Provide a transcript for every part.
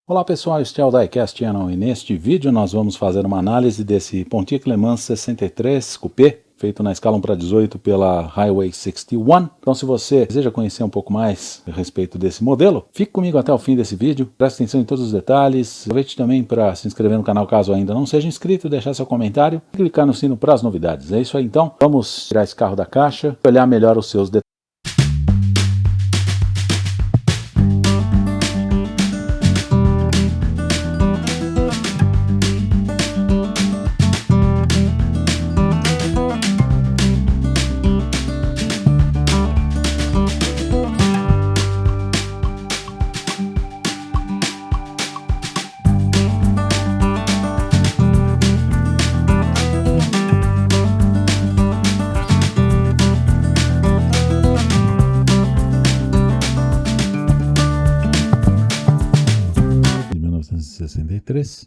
Olá pessoal, este é o Diecast Channel e neste vídeo nós vamos fazer uma análise desse Pontiac Le Mans 63 Coupé, feito na escala 1:18 pela Highway 61. Então se você deseja conhecer um pouco mais a respeito desse modelo, fique comigo até o fim desse vídeo, preste atenção em todos os detalhes, aproveite também para se inscrever no canal caso ainda não seja inscrito, deixar seu comentário e clicar no sino para as novidades. É isso aí então, vamos tirar esse carro da caixa e olhar melhor os seus detalhes.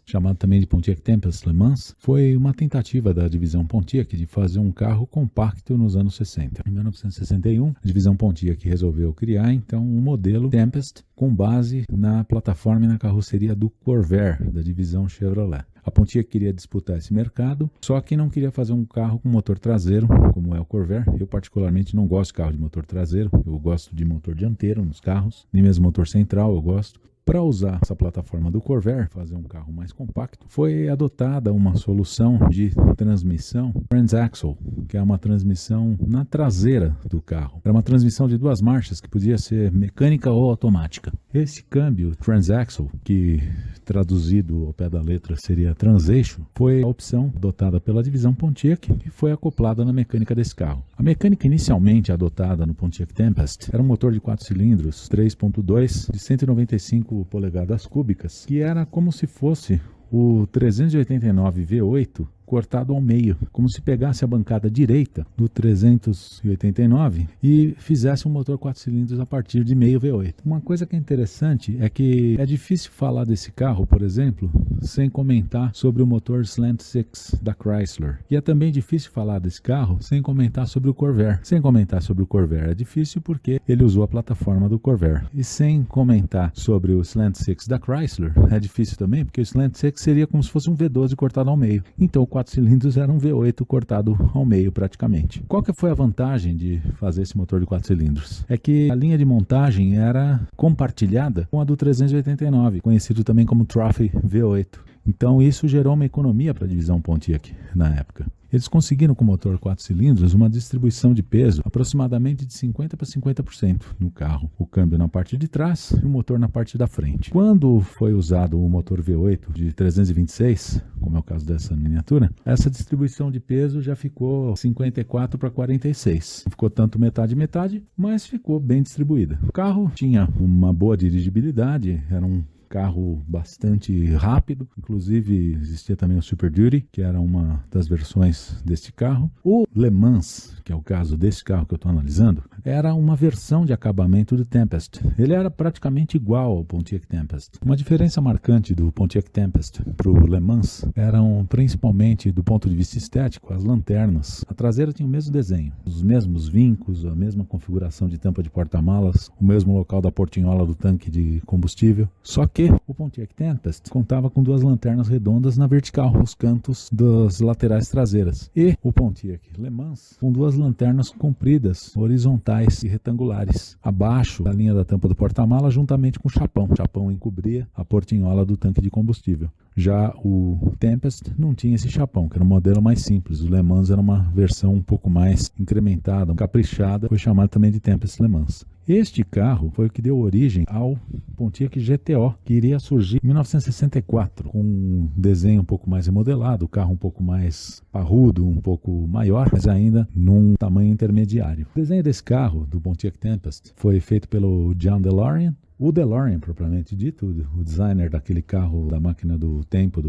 Chamado também de Pontiac Tempest Le Mans, foi uma tentativa da divisão Pontiac de fazer um carro compacto nos anos 60. Em 1961, a divisão Pontiac resolveu criar então um modelo Tempest com base na plataforma e na carroceria do Corvair, da divisão Chevrolet. A Pontiac queria disputar esse mercado, só que não queria fazer um carro com motor traseiro, como é o Corvair. Eu particularmente não gosto de carro de motor traseiro, eu gosto de motor dianteiro nos carros, nem mesmo motor central eu gosto. Para usar essa plataforma do Corvair, fazer um carro mais compacto, foi adotada uma solução de transmissão transaxle, que é uma transmissão na traseira do carro. Era uma transmissão de duas marchas que podia ser mecânica ou automática. Esse câmbio transaxle, que traduzido ao pé da letra seria transeixo, foi a opção adotada pela divisão Pontiac e foi acoplada na mecânica desse carro. A mecânica inicialmente adotada no Pontiac Tempest era um motor de 4 cilindros 3.2 de 195 polegadas cúbicas, que era como se fosse o 389 V8 cortado ao meio, como se pegasse a bancada direita do 389 e fizesse um motor 4 cilindros a partir de meio V8. Uma coisa que é interessante é que é difícil falar desse carro, por exemplo, sem comentar sobre o motor Slant Six da Chrysler. E é também difícil falar desse carro sem comentar sobre o Corvair. Sem comentar sobre o Corvair é difícil porque ele usou a plataforma do Corvair. E sem comentar sobre o Slant Six da Chrysler é difícil também porque o Slant Six seria como se fosse um V12 cortado ao meio. Então o 4 cilindros era um V8 cortado ao meio praticamente. Qual que foi a vantagem de fazer esse motor de 4 cilindros? É que a linha de montagem era compartilhada com a do 389, conhecido também como Trophy V8. Então isso gerou uma economia para a divisão Pontiac na época. Eles conseguiram com o motor 4 cilindros uma distribuição de peso aproximadamente de 50% para 50% no carro. O câmbio na parte de trás e o motor na parte da frente. Quando foi usado o motor V8 de 326, como é o caso dessa miniatura, essa distribuição de peso já ficou 54 para 46. Não ficou tanto metade, mas ficou bem distribuída. O carro tinha uma boa dirigibilidade, era um carro bastante rápido, inclusive existia também o Super Duty, que era uma das versões deste carro. O Le Mans, que é o caso desse carro que eu estou analisando, era uma versão de acabamento do Tempest. Ele era praticamente igual ao Pontiac Tempest. Uma diferença marcante do Pontiac Tempest para o Le Mans eram principalmente do ponto de vista estético, as lanternas. A traseira tinha o mesmo desenho, os mesmos vincos, a mesma configuração de tampa de porta-malas, o mesmo local da portinhola do tanque de combustível, só que o Pontiac Tempest contava com duas lanternas redondas na vertical, nos cantos das laterais traseiras. E o Pontiac Le Mans com duas lanternas compridas, horizontais e retangulares, abaixo da linha da tampa do porta-mala, juntamente com o chapão. O chapão encobria a portinhola do tanque de combustível. Já o Tempest não tinha esse chapão, que era um modelo mais simples. O Le Mans era uma versão um pouco mais incrementada, caprichada, foi chamado também de Tempest Le Mans. Este carro foi o que deu origem ao Pontiac GTO, que iria surgir em 1964, com um desenho um pouco mais remodelado, o carro um pouco mais parrudo, um pouco maior, mas ainda num tamanho intermediário. O desenho desse carro, do Pontiac Tempest, foi feito pelo John DeLorean. O DeLorean, propriamente dito, o designer daquele carro da máquina do tempo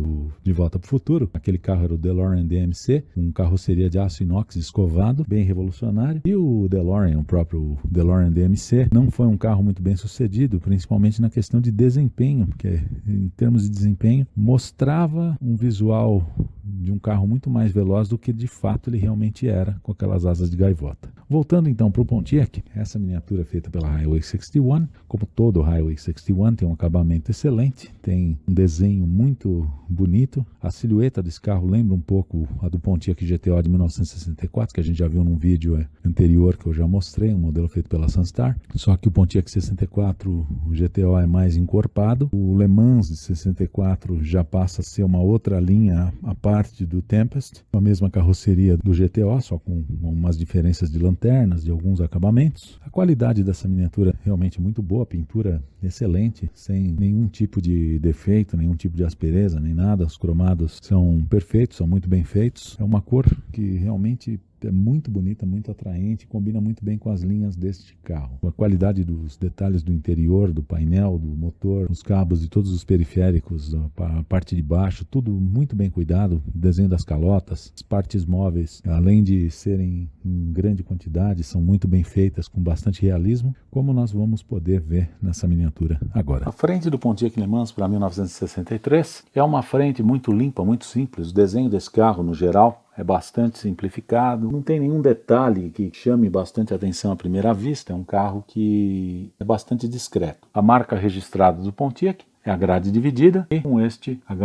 De Volta para o Futuro, aquele carro era o DeLorean DMC, um carroceria de aço inox escovado, bem revolucionário. E o DeLorean, o próprio DeLorean DMC, não foi um carro muito bem sucedido, principalmente na questão de desempenho, porque em termos de desempenho mostrava um visual de um carro muito mais veloz do que de fato ele realmente era, com aquelas asas de gaivota. Voltando então para o Pontiac, essa miniatura é feita pela Highway 61, como todo Highway 61 tem um acabamento excelente, tem um desenho muito bonito, a silhueta desse carro lembra um pouco a do Pontiac GTO de 1964, que a gente já viu num vídeo anterior que eu já mostrei, um modelo feito pela Sunstar, só que o Pontiac 64, o GTO é mais encorpado, o Le Mans de 64 já passa a ser uma outra linha à parte do Tempest, a mesma carroceria do GTO, só com umas diferenças de lanternas, de alguns acabamentos. A qualidade dessa miniatura é realmente muito boa, a pintura excelente, sem nenhum tipo de defeito, nenhum tipo de aspereza, nem nada. Os cromados são perfeitos, são muito bem feitos. É uma cor que realmente é muito bonita, muito atraente, combina muito bem com as linhas deste carro. A qualidade dos detalhes do interior, do painel, do motor, os cabos e todos os periféricos, a parte de baixo, tudo muito bem cuidado, o desenho das calotas, as partes móveis, além de serem em grande quantidade, são muito bem feitas, com bastante realismo, como nós vamos poder ver nessa miniatura agora. A frente do Pontiac Le Mans para 1963 é uma frente muito limpa, muito simples. O desenho desse carro, no geral, é bastante simplificado, não tem nenhum detalhe que chame bastante atenção à primeira vista, é um carro que é bastante discreto. A marca registrada do Pontiac é a grade dividida, e com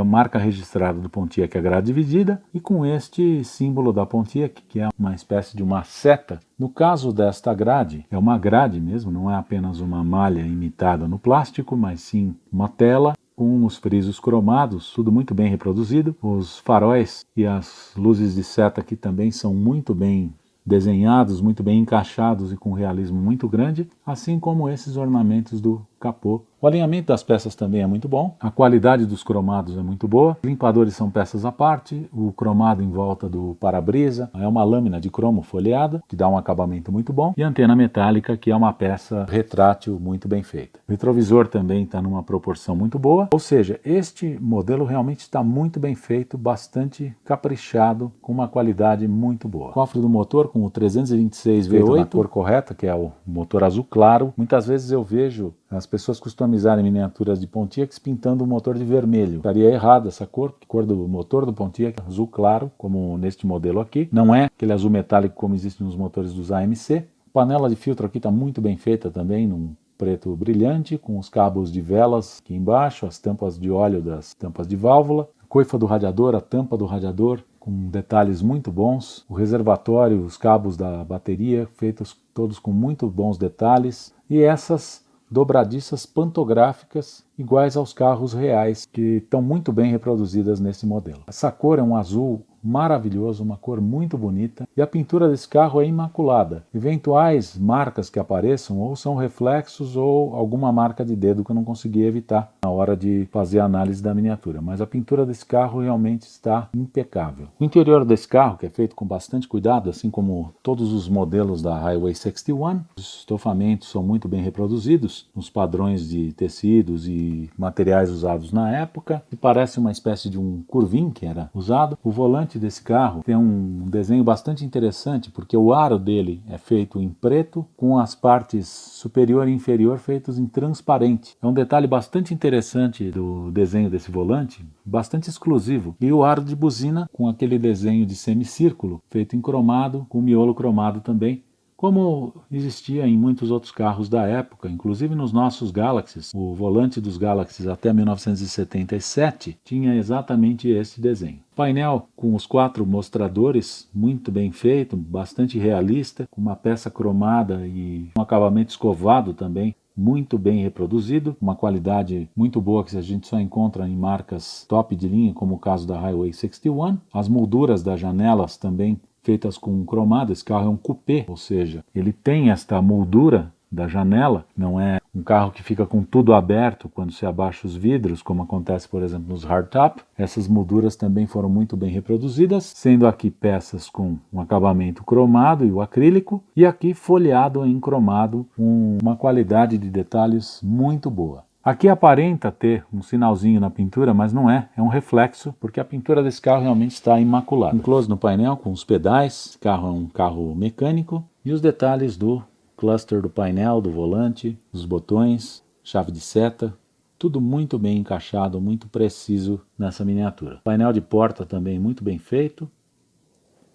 a marca registrada do Pontiac é a grade dividida, e com este símbolo da Pontiac, que é uma espécie de uma seta. No caso desta grade, é uma grade mesmo, não é apenas uma malha imitada no plástico, mas sim uma tela, com os frisos cromados, tudo muito bem reproduzido. Os faróis e as luzes de seta aqui também são muito bem desenhados, muito bem encaixados e com realismo muito grande, assim como esses ornamentos do capô. O alinhamento das peças também é muito bom, a qualidade dos cromados é muito boa, os limpadores são peças à parte, o cromado em volta do para-brisa é uma lâmina de cromo folheada, que dá um acabamento muito bom, e a antena metálica, que é uma peça retrátil muito bem feita. O retrovisor também está numa proporção muito boa, ou seja, este modelo realmente está muito bem feito, bastante caprichado, com uma qualidade muito boa. O cofre do motor com o 326 V8 na cor correta, que é o motor azul claro. Muitas vezes eu vejo as pessoas customizarem miniaturas de Pontiacs pintando o motor de vermelho. Estaria errado essa cor, a cor do motor do Pontiac é azul claro, como neste modelo aqui. Não é aquele azul metálico como existe nos motores dos AMC. A panela de filtro aqui está muito bem feita também, num preto brilhante, com os cabos de velas aqui embaixo, as tampas de óleo das tampas de válvula, a coifa do radiador, a tampa do radiador, com detalhes muito bons, o reservatório, os cabos da bateria, feitos todos com muito bons detalhes, e essas dobradiças pantográficas iguais aos carros reais, que estão muito bem reproduzidas nesse modelo. Essa cor é um azul maravilhoso, uma cor muito bonita, e a pintura desse carro é imaculada. Eventuais marcas que apareçam ou são reflexos ou alguma marca de dedo que eu não consegui evitar na hora de fazer a análise da miniatura, mas a pintura desse carro realmente está impecável. O interior desse carro, que é feito com bastante cuidado, assim como todos os modelos da Highway 61, os estofamentos são muito bem reproduzidos nos padrões de tecidos e materiais usados na época, e parece uma espécie de um curvim que era usado. O volante desse carro tem um desenho bastante interessante, porque o aro dele é feito em preto, com as partes superior e inferior feitos em transparente. É um detalhe bastante interessante do desenho desse volante, bastante exclusivo. E o aro de buzina com aquele desenho de semicírculo, feito em cromado, com miolo cromado também, como existia em muitos outros carros da época, inclusive nos nossos Galaxies. O volante dos Galaxies até 1977 tinha exatamente esse desenho. Painel com os 4 mostradores, muito bem feito, bastante realista, com uma peça cromada e um acabamento escovado também, muito bem reproduzido, uma qualidade muito boa que a gente só encontra em marcas top de linha, como o caso da Highway 61. As molduras das janelas também feitas com cromado. Esse carro é um coupé, ou seja, ele tem esta moldura da janela, não é um carro que fica com tudo aberto quando se abaixa os vidros, como acontece, por exemplo, nos hardtop. Essas molduras também foram muito bem reproduzidas, sendo aqui peças com um acabamento cromado e o acrílico, e aqui folheado em cromado com uma qualidade de detalhes muito boa. Aqui aparenta ter um sinalzinho na pintura, mas não é, é um reflexo, porque a pintura desse carro realmente está imaculada. Um close no painel com os pedais, esse carro é um carro mecânico, e os detalhes do cluster do painel, do volante, dos botões, chave de seta, tudo muito bem encaixado, muito preciso nessa miniatura. Painel de porta também muito bem feito,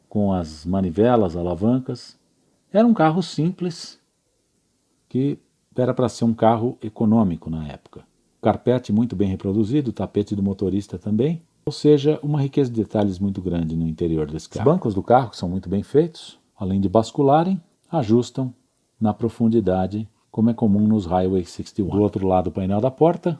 com as manivelas, alavancas, Era um carro simples, que era para ser um carro econômico na época. Carpete muito bem reproduzido, tapete do motorista também, ou seja, uma riqueza de detalhes muito grande no interior desse carro. Os bancos do carro, que são muito bem feitos, além de bascularem, ajustam na profundidade, como é comum nos Highway 61. Do outro lado, o painel da porta,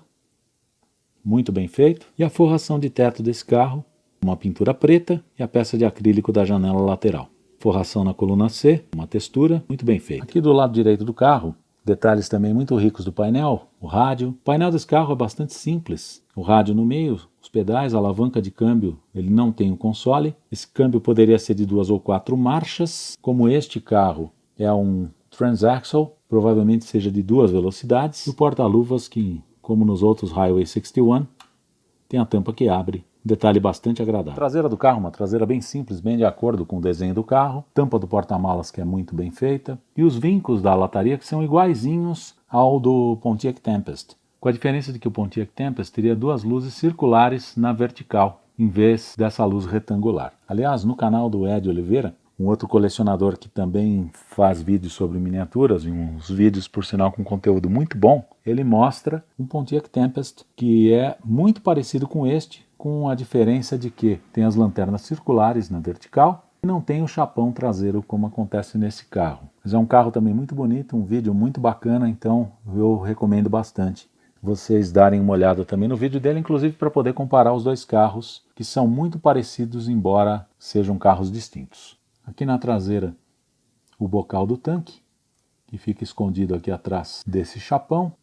muito bem feito, e a forração de teto desse carro, uma pintura preta e a peça de acrílico da janela lateral. Forração na coluna C, uma textura muito bem feita. Aqui do lado direito do carro, detalhes também muito ricos do painel, o rádio. O painel desse carro é bastante simples. O rádio no meio, os pedais, a alavanca de câmbio, ele não tem um console. Esse câmbio poderia ser de 2 ou 4 marchas. Como este carro é um transaxle, provavelmente seja de 2 velocidades. E o porta-luvas, que, como nos outros Highway 61, tem a tampa que abre. Detalhe bastante agradável. A traseira do carro, uma traseira bem simples, bem de acordo com o desenho do carro. Tampa do porta-malas que é muito bem feita. E os vincos da lataria que são iguaizinhos ao do Pontiac Tempest. Com a diferença de que o Pontiac Tempest teria 2 luzes circulares na vertical, em vez dessa luz retangular. Aliás, no canal do Ed Oliveira, um outro colecionador que também faz vídeos sobre miniaturas, e uns vídeos, por sinal, com conteúdo muito bom, ele mostra um Pontiac Tempest que é muito parecido com este, com a diferença de que tem as lanternas circulares na vertical e não tem o chapão traseiro como acontece nesse carro. Mas é um carro também muito bonito, um vídeo muito bacana, então eu recomendo bastante vocês darem uma olhada também no vídeo dele, inclusive para poder comparar os dois carros, que são muito parecidos, embora sejam carros distintos. Aqui na traseira, o bocal do tanque, que fica escondido aqui atrás desse chapão.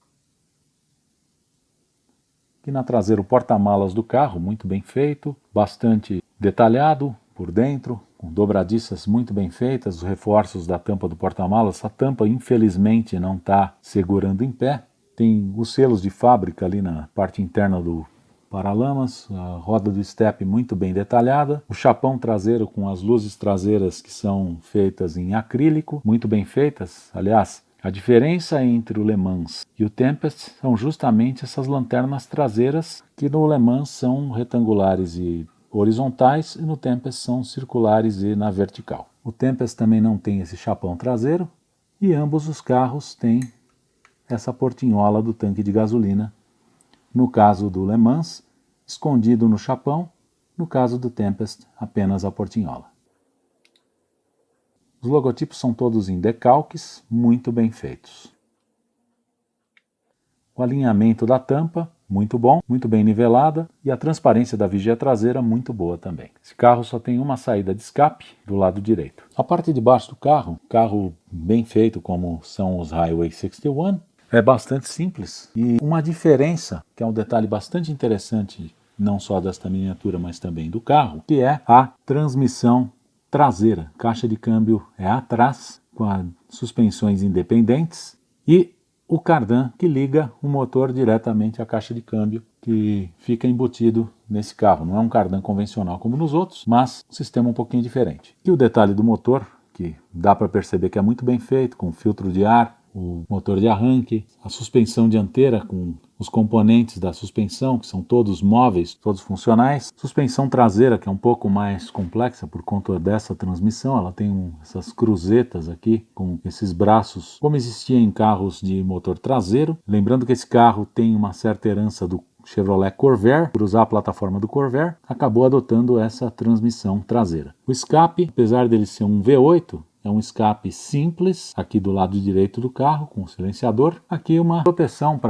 Aqui na traseira, o porta-malas do carro, muito bem feito, bastante detalhado por dentro, com dobradiças muito bem feitas, os reforços da tampa do porta-malas. A tampa, infelizmente, não está segurando em pé. Tem os selos de fábrica ali na parte interna do paralamas, a roda do step muito bem detalhada, o chapão traseiro com as luzes traseiras que são feitas em acrílico, muito bem feitas. Aliás, a diferença entre o Le Mans e o Tempest são justamente essas lanternas traseiras, que no Le Mans são retangulares e horizontais e no Tempest são circulares e na vertical. O Tempest também não tem esse chapão traseiro e ambos os carros têm essa portinhola do tanque de gasolina. No caso do Le Mans, escondido no chapão, no caso do Tempest, apenas a portinhola. Os logotipos são todos em decalques, muito bem feitos. O alinhamento da tampa, muito bom, muito bem nivelada, e a transparência da vigia traseira, muito boa também. Esse carro só tem uma saída de escape do lado direito. A parte de baixo do carro bem feito como são os Highway 61, é bastante simples, e uma diferença, que é um detalhe bastante interessante, não só desta miniatura, mas também do carro, que é a transmissão traseira. Caixa de câmbio é atrás, com as suspensões independentes, e o cardan que liga o motor diretamente à caixa de câmbio, que fica embutido nesse carro. Não é um cardan convencional como nos outros, mas um sistema um pouquinho diferente. E o detalhe do motor, que dá para perceber que é muito bem feito, com filtro de ar, o motor de arranque, a suspensão dianteira com os componentes da suspensão, que são todos móveis, todos funcionais. Suspensão traseira, que é um pouco mais complexa por conta dessa transmissão, ela tem essas cruzetas aqui com esses braços, como existia em carros de motor traseiro. Lembrando que esse carro tem uma certa herança do Chevrolet Corvair, por usar a plataforma do Corvair, acabou adotando essa transmissão traseira. O escape, apesar dele ser um V8, é um escape simples, aqui do lado direito do carro, com o silenciador. Aqui uma proteção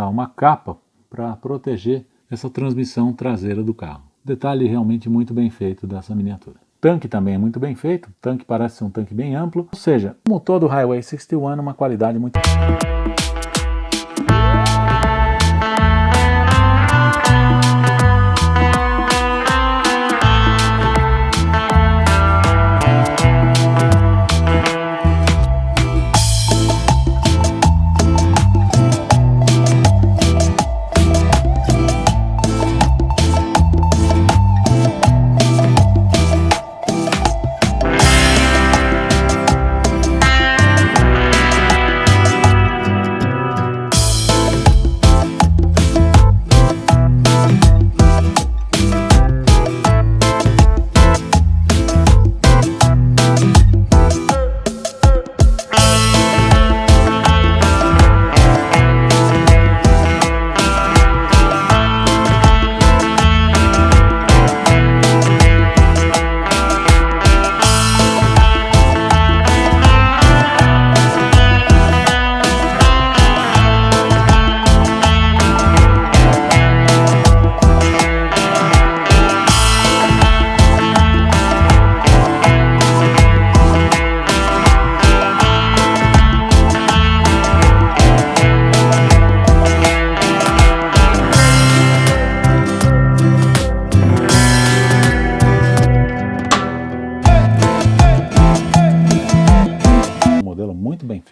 uma capa para proteger essa transmissão traseira do carro. Detalhe realmente muito bem feito dessa miniatura. O tanque também é muito bem feito, o tanque parece ser um tanque bem amplo, ou seja, como todo Highway 61, uma qualidade muito...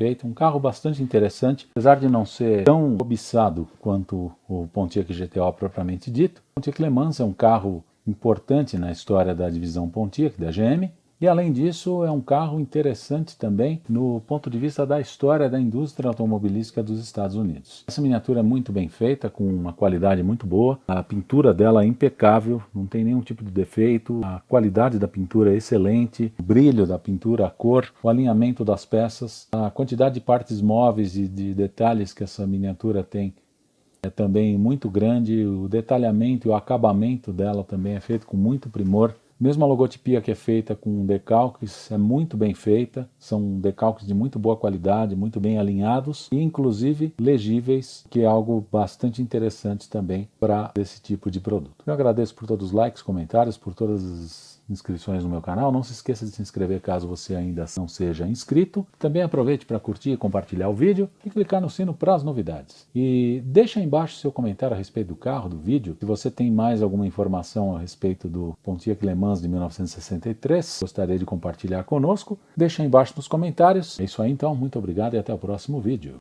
feito, um carro bastante interessante, apesar de não ser tão cobiçado quanto o Pontiac GTO propriamente dito. O Pontiac Le Mans é um carro importante na história da divisão Pontiac, da GM, e além disso é um carro interessante também no ponto de vista da história da indústria automobilística dos Estados Unidos. Essa miniatura é muito bem feita, com uma qualidade muito boa, a pintura dela é impecável, não tem nenhum tipo de defeito, a qualidade da pintura é excelente, o brilho da pintura, a cor, o alinhamento das peças, a quantidade de partes móveis e de detalhes que essa miniatura tem é também muito grande, o detalhamento e o acabamento dela também é feito com muito primor. Mesmo a logotipia que é feita com decalques é muito bem feita, são decalques de muito boa qualidade, muito bem alinhados e inclusive legíveis, que é algo bastante interessante também para esse tipo de produto. Eu agradeço por todos os likes, comentários, por todas as inscrições no meu canal. Não se esqueça de se inscrever caso você ainda não seja inscrito. Também aproveite para curtir e compartilhar o vídeo e clicar no sino para as novidades. E deixa aí embaixo seu comentário a respeito do carro, do vídeo. Se você tem mais alguma informação a respeito do Pontiac Le Mans de 1963, gostaria de compartilhar conosco, deixa aí embaixo nos comentários. É isso aí então, muito obrigado e até o próximo vídeo.